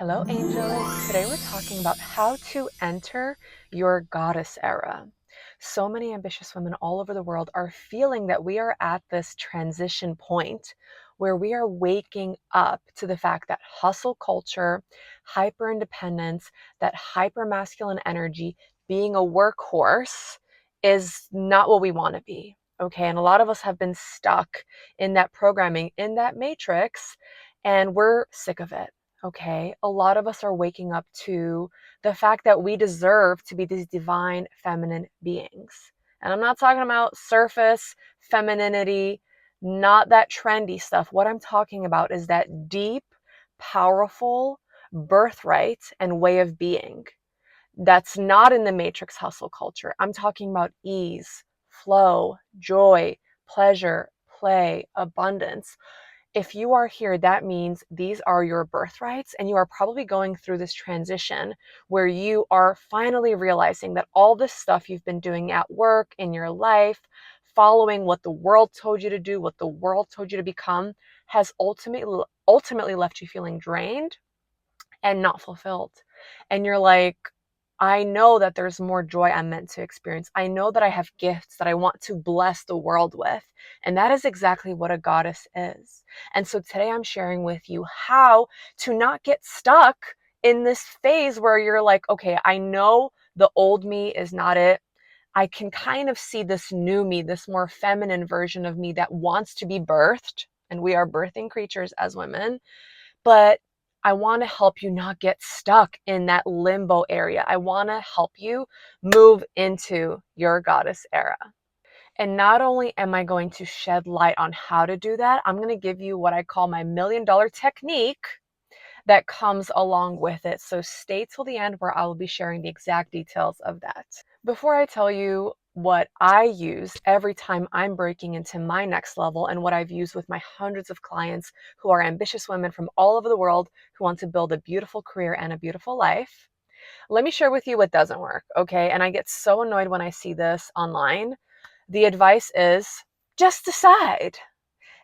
Hello, angels. Today we're talking about how to enter your goddess era. So many ambitious women all over the world are feeling that we are at this transition point where we are waking up to the fact that hustle culture, hyper independence, that hyper masculine energy, being a workhorse is not what we want to be. Okay. And a lot of us have been stuck in that programming, in that matrix, and we're sick of it. Okay, a lot of us are waking up to the fact that we deserve to be these divine feminine beings. And I'm not talking about surface femininity, not that trendy stuff. What I'm talking about is that deep, powerful birthright and way of being that's not in the matrix hustle culture. I'm talking about ease, flow, joy, pleasure, play, abundance. If you are here, that means these are your birthrights, and you are probably going through this transition where you are finally realizing that all this stuff you've been doing at work, in your life, following what the world told you to do, what the world told you to become, has ultimately left you feeling drained and not fulfilled. And you're like, I know that there's more joy I'm meant to experience. I know that I have gifts that I want to bless the world with. And that is exactly what a goddess is. And so today I'm sharing with you how to not get stuck in this phase where you're like, okay, I know the old me is not it. I can kind of see this new me, this more feminine version of me that wants to be birthed. And we are birthing creatures as women. But I want to help you not get stuck in that limbo area. I want to help you move into your goddess era. And not only am I going to shed light on how to do that, I'm going to give you what I call my $1,000,000 technique that comes along with it. So stay till the end where I will be sharing the exact details of that. Before I tell you what I use every time I'm breaking into my next level and what I've used with my hundreds of clients who are ambitious women from all over the world who want to build a beautiful career and a beautiful life, let me share with you what doesn't work, okay? And I get so annoyed when I see this online. The advice is just decide.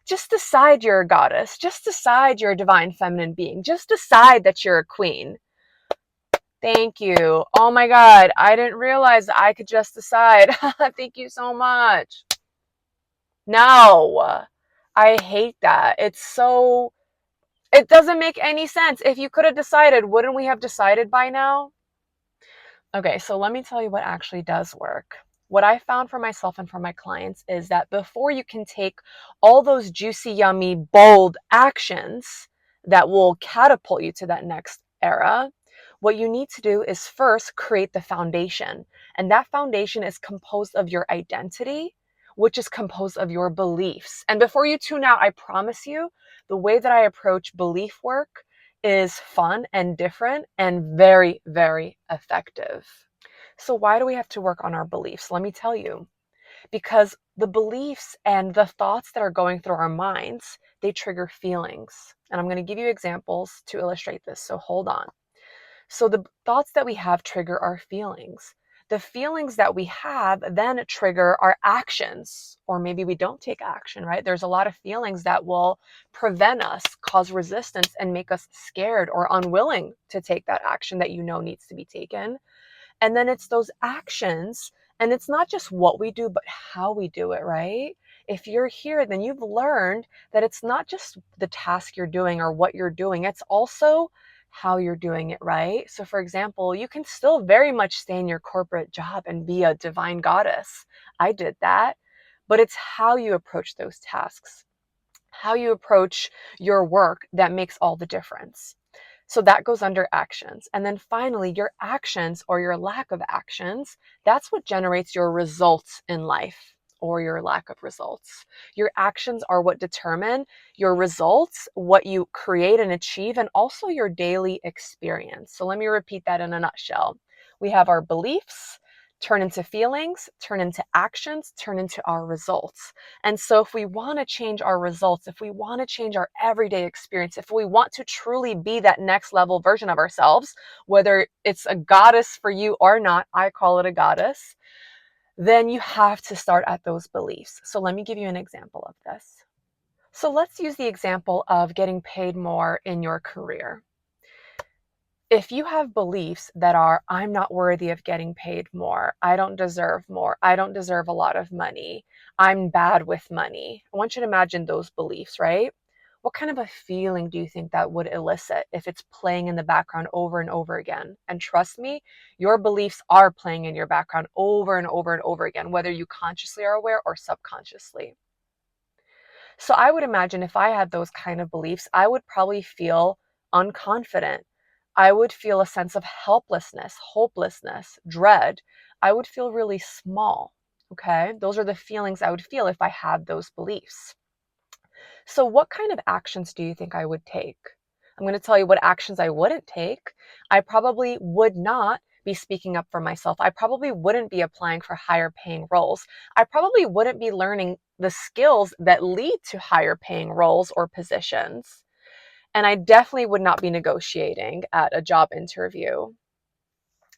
Just decide you're a goddess. Just decide you're a divine feminine being. Just decide that you're a queen. Thank you. Oh my God, I didn't realize I could just decide. Thank you so much. No, I hate that. It doesn't make any sense. If you could have decided, wouldn't we have decided by now? Okay, so let me tell you what actually does work. What I found for myself and for my clients is that before you can take all those juicy, yummy, bold actions that will catapult you to that next era, what you need to do is first create the foundation. And that foundation is composed of your identity, which is composed of your beliefs. And before you tune out, I promise you, the way that I approach belief work is fun and different and very, very effective. So why do we have to work on our beliefs? Let me tell you. Because the beliefs and the thoughts that are going through our minds, they trigger feelings. And I'm going to give you examples to illustrate this. So hold on. So the thoughts that we have trigger our feelings. The feelings that we have then trigger our actions, or maybe we don't take action, right? There's a lot of feelings that will prevent us, cause resistance, and make us scared or unwilling to take that action that you know needs to be taken. And then it's those actions, and it's not just what we do, but how we do it, right? If you're here, then you've learned that it's not just the task you're doing or what you're doing, it's also how you're doing it, right? So, for example, you can still very much stay in your corporate job and be a divine goddess. I did that, but it's how you approach those tasks, how you approach your work that makes all the difference. So that goes under actions. And then finally, your actions or your lack of actions, that's what generates your results in life or your lack of results. Your actions are what determine your results, what you create and achieve, and also your daily experience. So let me repeat that in a nutshell. We have our beliefs, turn into feelings, turn into actions, turn into our results. And so if we want to change our results, if we want to change our everyday experience, if we want to truly be that next level version of ourselves, whether it's a goddess for you or not, I call it a goddess, then you have to start at those beliefs. So let me give you an example of this. So let's use the example of getting paid more in your career. If you have beliefs that are, I'm not worthy of getting paid more, I don't deserve more, I don't deserve a lot of money, I'm bad with money, I want you to imagine those beliefs, right? What kind of a feeling do you think that would elicit if it's playing in the background over and over again? And trust me, your beliefs are playing in your background over and over and over again, whether you consciously are aware or subconsciously. So I would imagine if I had those kind of beliefs, I would probably feel unconfident. I would feel a sense of helplessness, hopelessness, dread. I would feel really small. Okay. Those are the feelings I would feel if I had those beliefs. So, what kind of actions do you think I would take? I'm going to tell you what actions I wouldn't take. I probably would not be speaking up for myself. I probably wouldn't be applying for higher paying roles. I probably wouldn't be learning the skills that lead to higher paying roles or positions. And I definitely would not be negotiating at a job interview.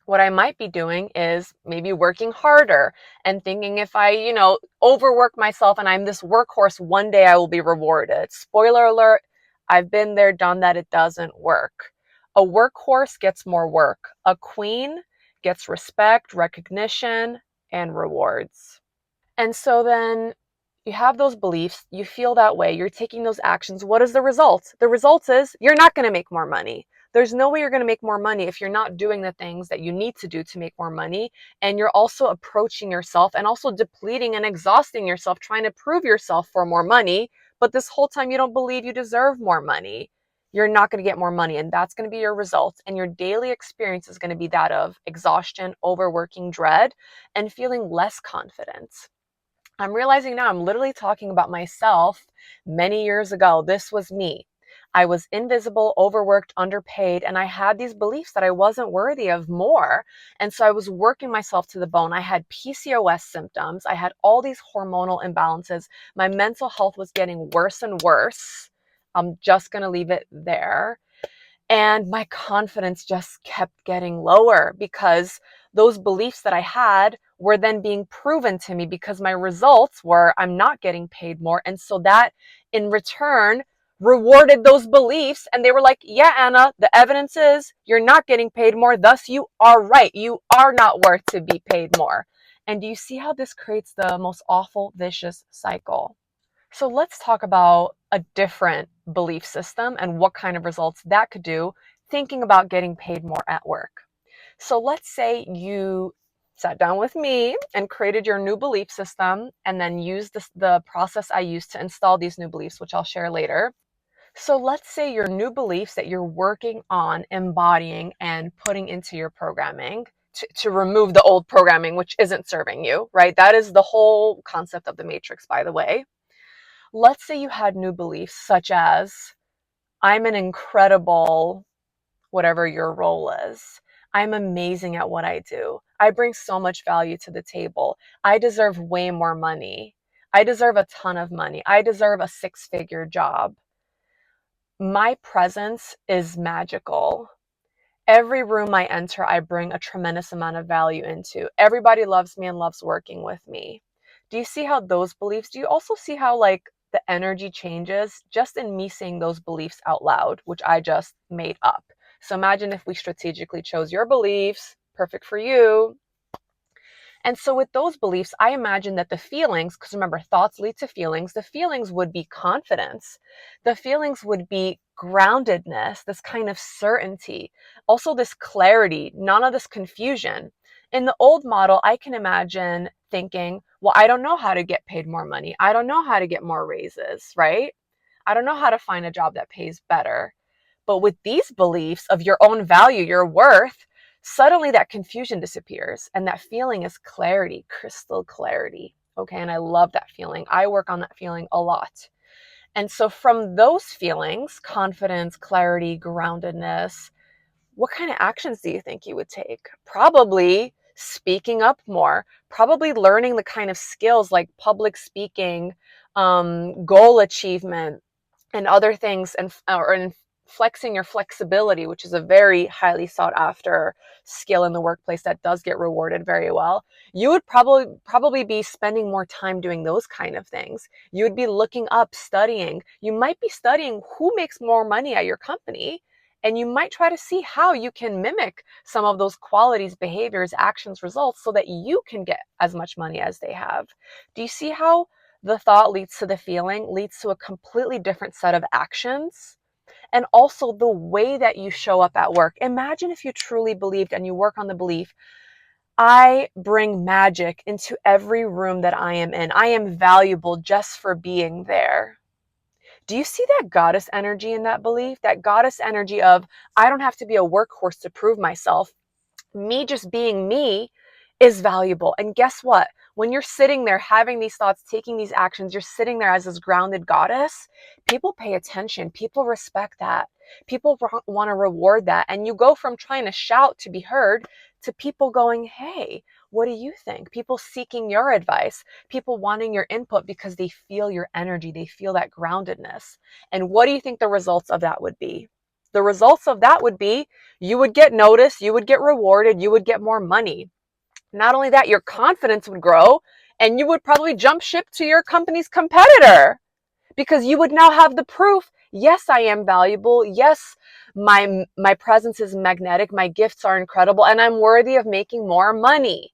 What I might be doing is maybe working harder and thinking if I, overwork myself and I'm this workhorse, one day I will be rewarded. Spoiler alert, I've been there, done that. It doesn't work. A workhorse gets more work. A queen gets respect, recognition, and rewards. And so then you have those beliefs, you feel that way, you're taking those actions. What is the result? The result is you're not going to make more money. There's no way you're going to make more money if you're not doing the things that you need to do to make more money. And you're also approaching yourself and also depleting and exhausting yourself, trying to prove yourself for more money. But this whole time you don't believe you deserve more money. You're not going to get more money. And that's going to be your result. And your daily experience is going to be that of exhaustion, overworking, dread, and feeling less confident. I'm realizing now I'm literally talking about myself many years ago. This was me. I was invisible, overworked, underpaid, and I had these beliefs that I wasn't worthy of more. And so I was working myself to the bone. I had PCOS symptoms. I had all these hormonal imbalances. My mental health was getting worse and worse. I'm just going to leave it there. And my confidence just kept getting lower because those beliefs that I had were then being proven to me because my results were I'm not getting paid more. And so that in return rewarded those beliefs. And they were like, yeah, Anna, the evidence is you're not getting paid more. Thus, you are right. You are not worth to be paid more. And do you see how this creates the most awful, vicious cycle? So let's talk about a different belief system and what kind of results that could do thinking about getting paid more at work. So let's say you sat down with me and created your new belief system and then used the process I used to install these new beliefs, which I'll share later. So let's say your new beliefs that you're working on embodying and putting into your programming to remove the old programming, which isn't serving you, right? That is the whole concept of the matrix, by the way. Let's say you had new beliefs such as, I'm an incredible, whatever your role is. I'm amazing at what I do. I bring so much value to the table. I deserve way more money. I deserve a ton of money. I deserve a six-figure job. My presence is magical. Every room I enter, I bring a tremendous amount of value into. Everybody loves me and loves working with me. Do you see how those beliefs, do you also see how like the energy changes just in me saying those beliefs out loud, which I just made up? So imagine if we strategically chose your beliefs, perfect for you. And so with those beliefs, I imagine that the feelings, because remember, thoughts lead to feelings, the feelings would be confidence. The feelings would be groundedness, this kind of certainty, also this clarity, none of this confusion. In the old model, I can imagine thinking, well, I don't know how to get paid more money. I don't know how to get more raises, right? I don't know how to find a job that pays better. But with these beliefs of your own value, your worth, suddenly that confusion disappears and that feeling is clarity, crystal clarity. Okay. And I love that feeling. I work on that feeling a lot. And so from those feelings, confidence, clarity, groundedness, what kind of actions do you think you would take? Probably speaking up more, probably learning the kind of skills like public speaking, goal achievement, and other things, and flexing your flexibility, which is a very highly sought after skill in the workplace that does get rewarded very well. You would probably be spending more time doing those kind of things. You would be looking up, studying. You might be studying who makes more money at your company And you might try to see how you can mimic some of those qualities, behaviors, actions, results so that you can get as much money as they have. Do you see how the thought leads to the feeling, leads to a completely different set of actions? And also the way that you show up at work. Imagine if you truly believed and you work on the belief, I bring magic into every room that I am in. I am valuable just for being there. Do you see that goddess energy in that belief? That goddess energy of, I don't have to be a workhorse to prove myself. Me just being me is valuable. And guess what? When you're sitting there having these thoughts, taking these actions, you're sitting there as this grounded goddess, people pay attention. People respect that. People want to reward that. And you go from trying to shout to be heard to people going, hey, what do you think? People seeking your advice, people wanting your input because they feel your energy, they feel that groundedness. And what do you think the results of that would be? The results of that would be you would get noticed, you would get rewarded, you would get more money. Not only that, your confidence would grow and you would probably jump ship to your company's competitor because you would now have the proof. Yes, I am valuable. Yes, my presence is magnetic. My gifts are incredible and I'm worthy of making more money.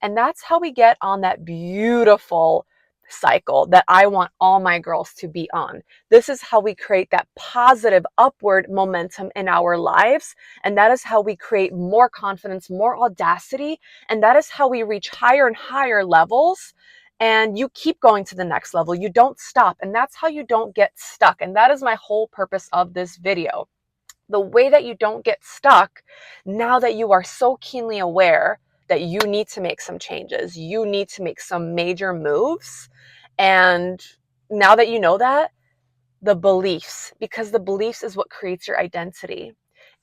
And that's how we get on that beautiful cycle that I want all my girls to be on. This is how we create that positive upward momentum in our lives. And that is how we create more confidence, more audacity. And that is how we reach higher and higher levels. And you keep going to the next level. You don't stop. And that's how you don't get stuck. And that is my whole purpose of this video. The way that you don't get stuck, now that you are so keenly aware that you need to make some changes, you need to make some major moves. And now that you know that, the beliefs, because the beliefs is what creates your identity.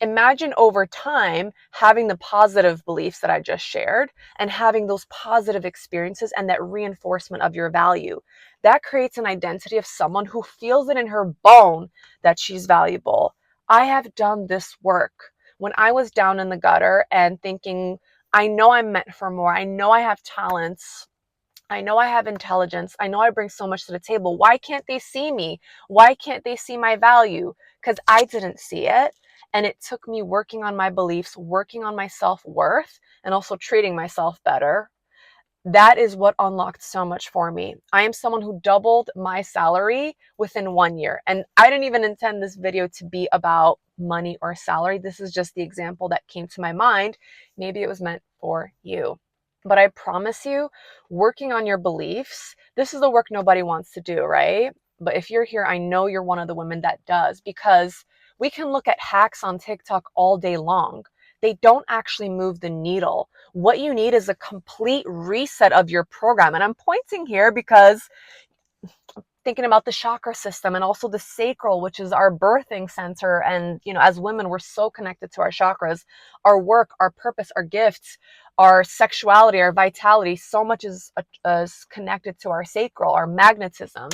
Imagine over time having the positive beliefs that I just shared and having those positive experiences and that reinforcement of your value. That creates an identity of someone who feels it in her bone that she's valuable. I have done this work. When I was down in the gutter and thinking, I know I'm meant for more, I know I have talents, I know I have intelligence. I know I bring so much to the table. Why can't they see me? Why can't they see my value? Because I didn't see it. And it took me working on my beliefs, working on my self-worth, and also treating myself better. That is what unlocked so much for me. I am someone who doubled my salary within 1 year. And I didn't even intend this video to be about money or salary. This is just the example that came to my mind. Maybe it was meant for you. But I promise you, working on your beliefs, this is the work nobody wants to do, right? But if you're here, I know you're one of the women that does, because we can look at hacks on TikTok all day long. They don't actually move the needle. What you need is a complete reset of your program. And I'm pointing here because thinking about the chakra system and also the sacral, which is our birthing center. And, as women, we're so connected to our chakras, our work, our purpose, our gifts, our sexuality, our vitality. So much is connected to our sacral, our magnetism.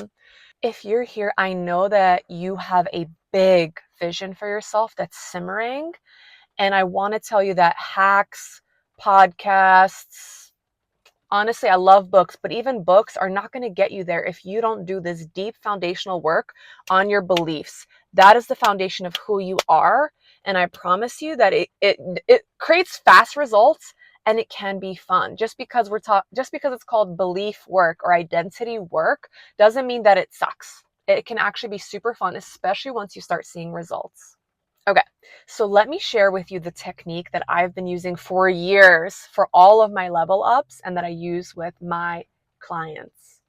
If you're here, I know that you have a big vision for yourself that's simmering. And I want to tell you that hacks, podcasts, honestly, I love books, but even books are not going to get you there if you don't do this deep foundational work on your beliefs. That is the foundation of who you are. And I promise you that it creates fast results and it can be fun. Just because it's called belief work or identity work doesn't mean that it sucks. It can actually be super fun, especially once you start seeing results. Okay, so let me share with you the technique that I've been using for years for all of my level ups and that I use with my clients.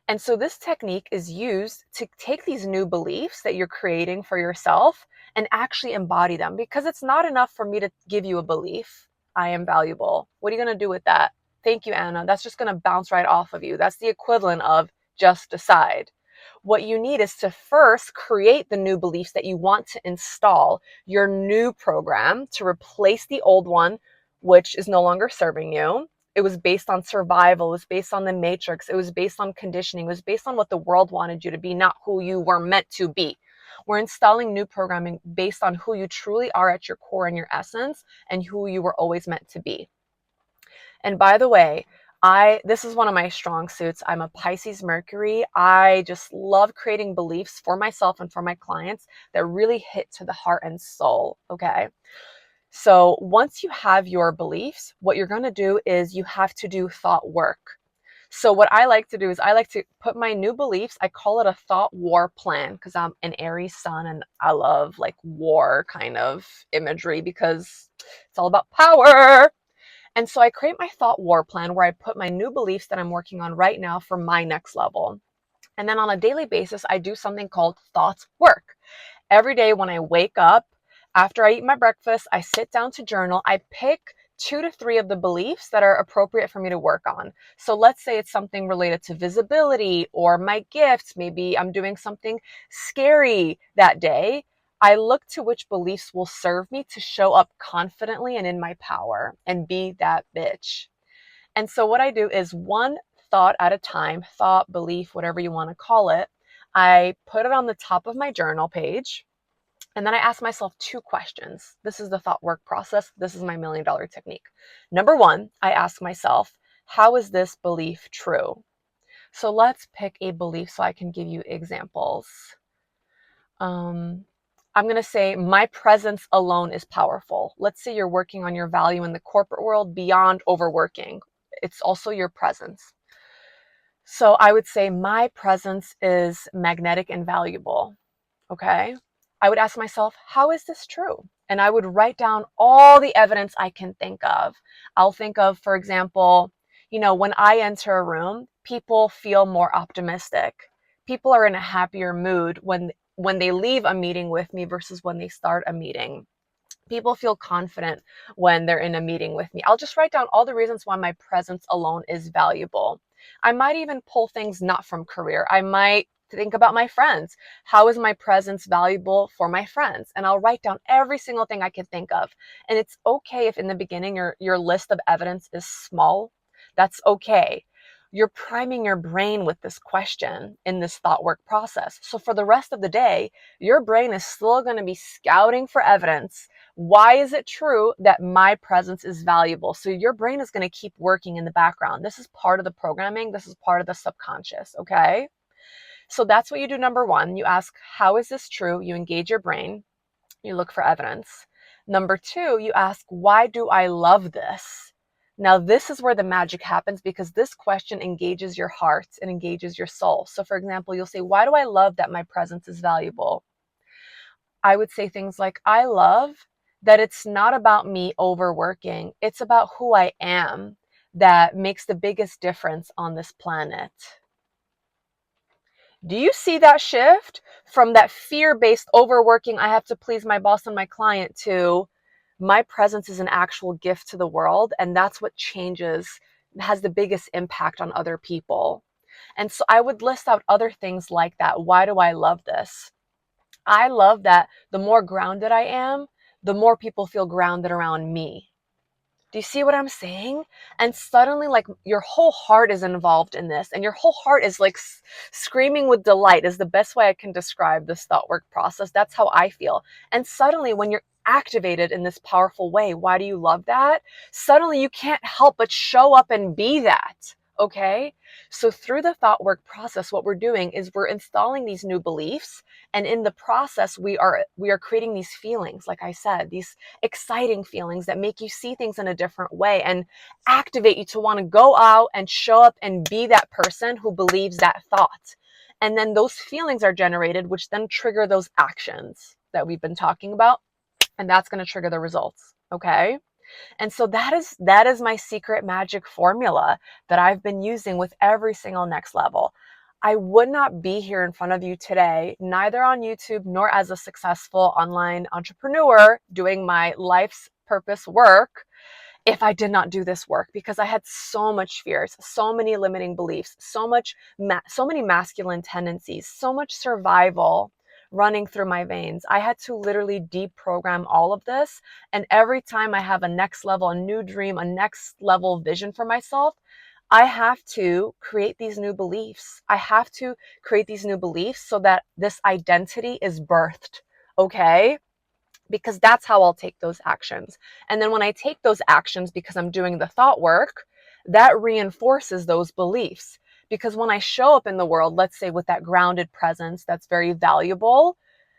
And so this technique is used to take these new beliefs that you're creating for yourself and actually embody them, because it's not enough for me to give you a belief, I am valuable. What are you going to do with that? Thank you, Anna. That's just going to bounce right off of you. That's the equivalent of just decide. What you need is to first create the new beliefs that you want to install, your new program to replace the old one, which is no longer serving you. It was based on survival. It was based on the matrix. It was based on conditioning. It was based on what the world wanted you to be, not who you were meant to be. We're installing new programming based on who you truly are at your core and your essence and who you were always meant to be. And by the way, This is one of my strong suits. I'm a Pisces Mercury. I just love creating beliefs for myself and for my clients that really hit to the heart and soul. Okay. So once you have your beliefs, what you're going to do is you have to do thought work. So what I like to do is I like to put my new beliefs, I call it a thought war plan because I'm an Aries sun and I love like war kind of imagery because it's all about power. And so I create my thought war plan where I put my new beliefs that I'm working on right now for my next level. And then on a daily basis, I do something called thoughts work. Every day when I wake up, after I eat my breakfast, I sit down to journal. I pick 2 to 3 of the beliefs that are appropriate for me to work on. So let's say it's something related to visibility or my gifts. Maybe I'm doing something scary that day. I look to which beliefs will serve me to show up confidently and in my power and be that bitch. And so what I do is one thought at a time, thought, belief, whatever you want to call it. I put it on the top of my journal page. And then I ask myself 2 questions. This is the thought work process. This is my $1,000,000 technique. Number 1, I ask myself, how is this belief true? So let's pick a belief so I can give you examples. I'm going to say my presence alone is powerful. Let's say you're working on your value in the corporate world beyond overworking. It's also your presence. So I would say my presence is magnetic and valuable. Okay. I would ask myself, how is this true? And I would write down all the evidence I can think of. I'll think of, for example, when I enter a room, people feel more optimistic. People are in a happier mood when they leave a meeting with me versus when they start a meeting. People feel confident when they're in a meeting with me. I'll just write down all the reasons why my presence alone is valuable. I might even pull things not from career. I might think about my friends. How is my presence valuable for my friends? And I'll write down every single thing I can think of. And it's okay if in the beginning your list of evidence is small. That's okay. You're priming your brain with this question in this thought work process. So for the rest of the day, your brain is still going to be scouting for evidence. Why is it true that my presence is valuable? So your brain is going to keep working in the background. This is part of the programming. This is part of the subconscious. Okay. So that's what you do. Number 1, you ask, how is this true? You engage your brain. You look for evidence. Number 2, you ask, why do I love this? Now, this is where the magic happens because this question engages your heart and engages your soul. So for example, you'll say, why do I love that my presence is valuable? I would say things like, I love that it's not about me overworking. It's about who I am that makes the biggest difference on this planet. Do you see that shift from that fear-based overworking, I have to please my boss and my client, to my presence is an actual gift to the world, and that's what has the biggest impact on other people. And so I would list out other things like that. Why do I love this? I love that the more grounded I am, the more people feel grounded around me. Do you see what I'm saying? And suddenly, like, your whole heart is involved in this, and your whole heart is like screaming with delight, is the best way I can describe this thought work process. That's how I feel. And suddenly, when you're activated in this powerful way, why do you love that? Suddenly, you can't help but show up and be that. Okay. So through the thought work process, what we're doing is we're installing these new beliefs. And in the process, we are creating these feelings, like I said, these exciting feelings that make you see things in a different way and activate you to want to go out and show up and be that person who believes that thought. And then those feelings are generated, which then trigger those actions that we've been talking about. And that's going to trigger the results. Okay. And so that is my secret magic formula that I've been using with every single next level. I would not be here in front of you today, neither on YouTube nor as a successful online entrepreneur doing my life's purpose work, if I did not do this work, because I had so much fears, so many limiting beliefs, so many masculine tendencies, so much survival running through my veins. I had to literally deprogram all of this. And every time I have a next level, a new dream, a next level vision for myself, I have to create these new beliefs. I have to create these new beliefs so that this identity is birthed. Okay. Because that's how I'll take those actions. And then when I take those actions, because I'm doing the thought work, that reinforces those beliefs. Because when I show up in the world, let's say with that grounded presence that's very valuable,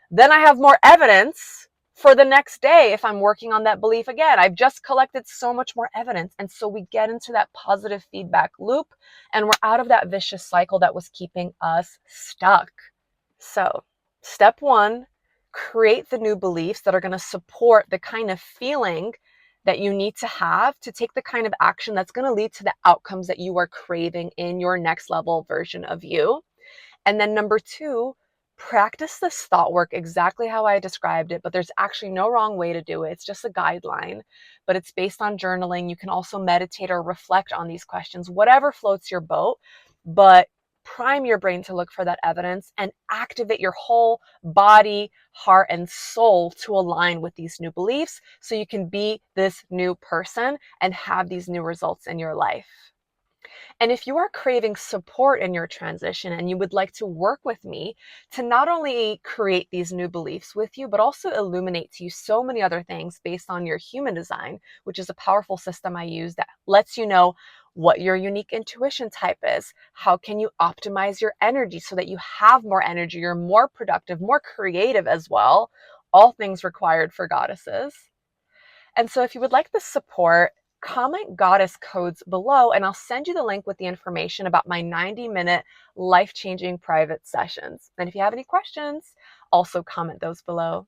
then I have more evidence for the next day if I'm working on that belief again. I've just collected so much more evidence. And so we get into that positive feedback loop and we're out of that vicious cycle that was keeping us stuck. So, step one, create the new beliefs that are going to support the kind of feeling that you need to have to take the kind of action that's going to lead to the outcomes that you are craving in your next level version of you. And then number two, practice this thought work exactly how I described it, but there's actually no wrong way to do it. It's just a guideline, but it's based on journaling. You can also meditate or reflect on these questions, whatever floats your boat, but prime your brain to look for that evidence and activate your whole body, heart, and soul to align with these new beliefs so you can be this new person and have these new results in your life. And if you are craving support in your transition and you would like to work with me to not only create these new beliefs with you, but also illuminate to you so many other things based on your human design, which is a powerful system I use that lets you know what your unique intuition type is. How can you optimize your energy so that you have more energy, you're more productive, more creative as well. All things required for goddesses. And so if you would like the support, comment goddess codes below and I'll send you the link with the information about my 90-minute life-changing private sessions. And if you have any questions, also comment those below.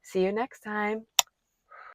See you next time.